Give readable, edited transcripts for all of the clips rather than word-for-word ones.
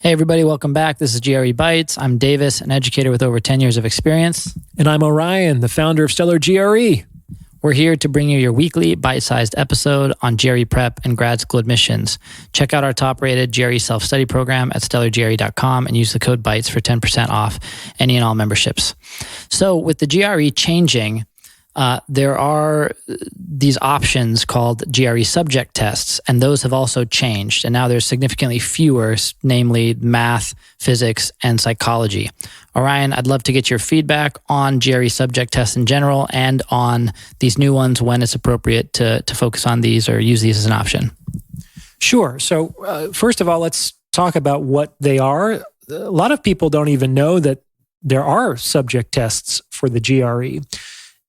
Hey, everybody, welcome back. This is GRE Bites. I'm Davis, an educator with over 10 years of experience. And I'm Orion, the founder of Stellar GRE. We're here to bring you your weekly bite-sized episode on GRE prep and grad school admissions. Check out our top-rated GRE self-study program at stellargre.com and use the code BITES for 10% off any and all memberships. So with the GRE changing, there are these options called GRE subject tests, and those have also changed. And now there's significantly fewer, namely math, physics, and psychology. Orion, I'd love to get your feedback on GRE subject tests in general and on these new ones, when it's appropriate to focus on these or use these as an option. Sure. So first of all, let's talk about what they are. A lot of people don't even know that there are subject tests for the GRE.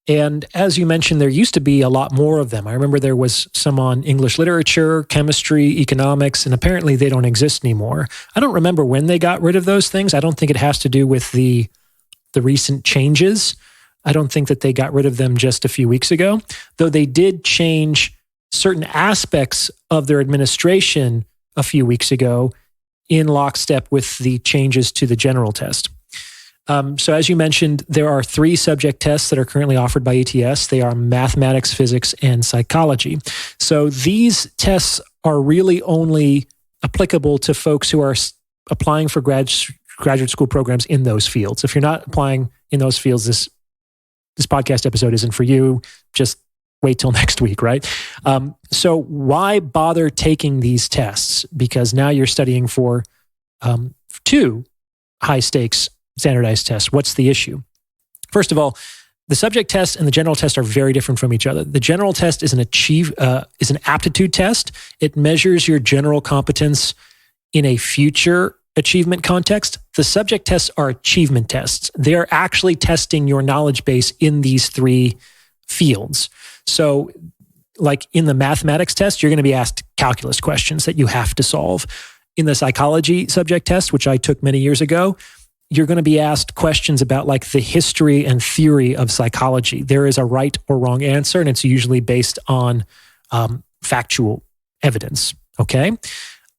And as you mentioned, there used to be a lot more of them. I remember there was some on English literature, chemistry, economics, and apparently they don't exist anymore. I don't remember when they got rid of those things. I don't think it has to do with the recent changes. I don't think that they got rid of them just a few weeks ago, though they did change certain aspects of their administration a few weeks ago in lockstep with the changes to the general test. So as you mentioned, there are 3 subject tests that are currently offered by ETS. They are mathematics, physics, and psychology. So these tests are really only applicable to folks who are applying for graduate school programs in those fields. If you're not applying in those fields, this podcast episode isn't for you. Just wait till next week, right? So why bother taking these tests? Because now you're studying for 2 high-stakes standardized tests. What's the issue? First of all, the subject test and the general test are very different from each other. The general test is an aptitude test. It measures your general competence in a future achievement context. The subject tests are achievement tests. They are actually testing your knowledge base in these 3 fields. So, like in the mathematics test, you're going to be asked calculus questions that you have to solve. In the psychology subject test, which I took many years ago, you're going to be asked questions about like the history and theory of psychology. There is a right or wrong answer, and it's usually based on factual evidence, okay?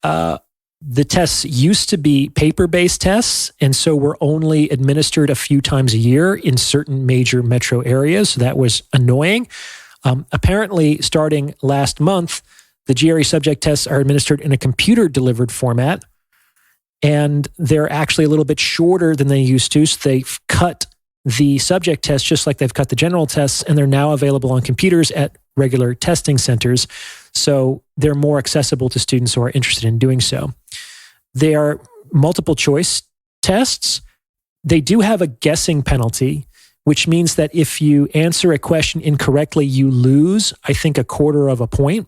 The tests used to be paper-based tests, and so were only administered a few times a year in certain major metro areas, so that was annoying. Apparently, starting last month, the GRE subject tests are administered in a computer-delivered format, and they're actually a little bit shorter than they used to. So they've cut the subject tests just like they've cut the general tests, and they're now available on computers at regular testing centers. So they're more accessible to students who are interested in doing so. They are multiple choice tests. They do have a guessing penalty, which means that if you answer a question incorrectly, you lose, I think, 1/4 of a point.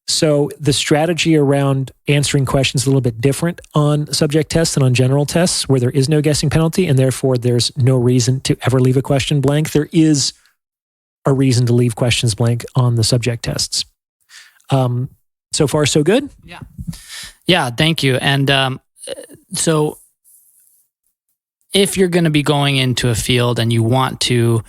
So the strategy around answering questions is a little bit different on subject tests than on general tests, where there is no guessing penalty, and therefore there's no reason to ever leave a question blank. There is a reason to leave questions blank on the subject tests. So far, so good? Yeah, thank you. And so if you're going to be going into a field and you want to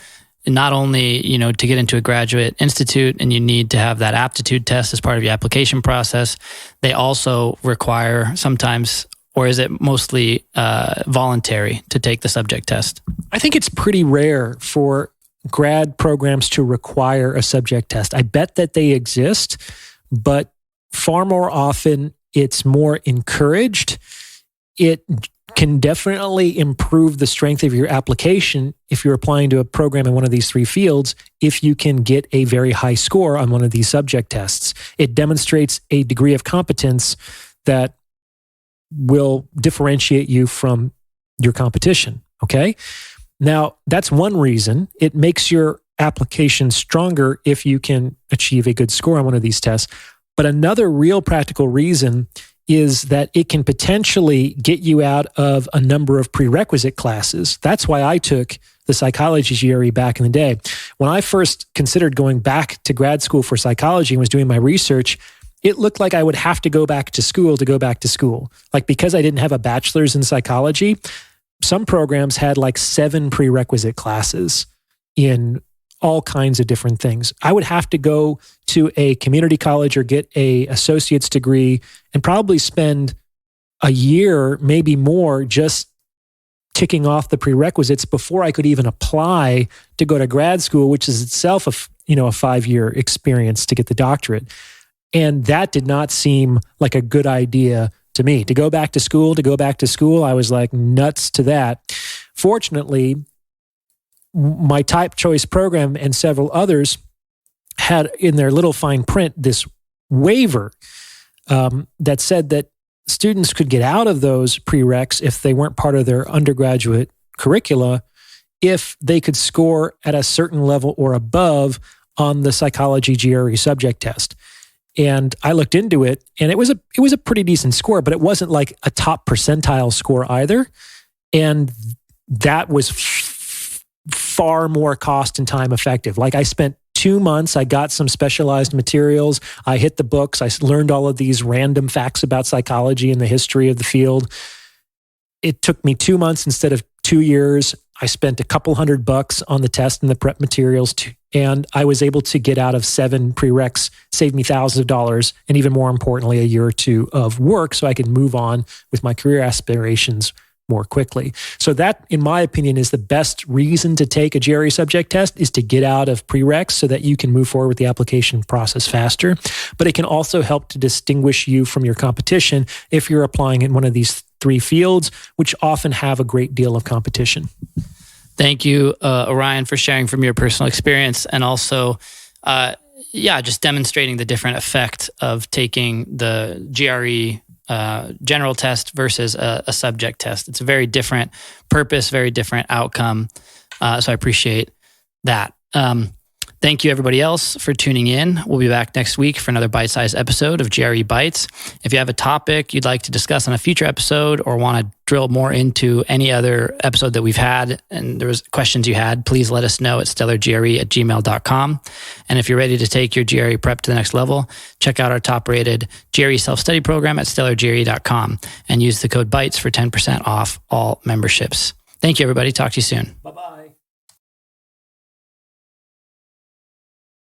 not only, to get into a graduate institute and you need to have that aptitude test as part of your application process, they also require sometimes, or is it mostly voluntary to take the subject test? I think it's pretty rare for grad programs to require a subject test. I bet that they exist, but far more often it's more encouraged. It can definitely improve the strength of your application if you're applying to a program in one of these 3 fields, if you can get a very high score on one of these subject tests. It demonstrates a degree of competence that will differentiate you from your competition, okay? Now, that's one reason. It makes your application stronger if you can achieve a good score on one of these tests. But another real practical reason is that it can potentially get you out of a number of prerequisite classes. That's why I took the psychology GRE back in the day. When I first considered going back to grad school for psychology and was doing my research, it looked like I would have to go back to school to go back to school. Like, because I didn't have a bachelor's in psychology, some programs had like 7 prerequisite classes in all kinds of different things. I would have to go to a community college or get an associate's degree and probably spend a year, maybe more, just ticking off the prerequisites before I could even apply to go to grad school, which is itself a 5-year experience to get the doctorate. And that did not seem like a good idea to me. To go back to school, I was like nuts to that. Fortunately, my type choice program and several others had in their little fine print this waiver that said that students could get out of those prereqs if they weren't part of their undergraduate curricula if they could score at a certain level or above on the psychology GRE subject test. And I looked into it, and it was a pretty decent score, but it wasn't like a top percentile score either. And that was far more cost and time effective. Like I spent 2 months, I got some specialized materials. I hit the books. I learned all of these random facts about psychology and the history of the field. It took me 2 months instead of 2 years. I spent a couple $100 on the test and the prep materials, and I was able to get out of 7 prereqs, saved me thousands of dollars, and even more importantly, a year or 2 of work so I could move on with my career aspirations more quickly. So that, in my opinion, is the best reason to take a GRE subject test, is to get out of prereqs so that you can move forward with the application process faster. But it can also help to distinguish you from your competition if you're applying in one of these 3 fields, which often have a great deal of competition. Thank you, Orion, for sharing from your personal experience, and also, just demonstrating the different effect of taking the GRE general test versus a subject test. It's a very different purpose, very different outcome. So I appreciate that. Thank you, everybody else, for tuning in. We'll be back next week for another bite-sized episode of GRE Bites. If you have a topic you'd like to discuss on a future episode or want to drill more into any other episode that we've had and there was questions you had, please let us know at stellargre@gmail.com. And if you're ready to take your GRE prep to the next level, check out our top-rated GRE self-study program at stellargre.com and use the code BITES for 10% off all memberships. Thank you, everybody. Talk to you soon. Bye-bye.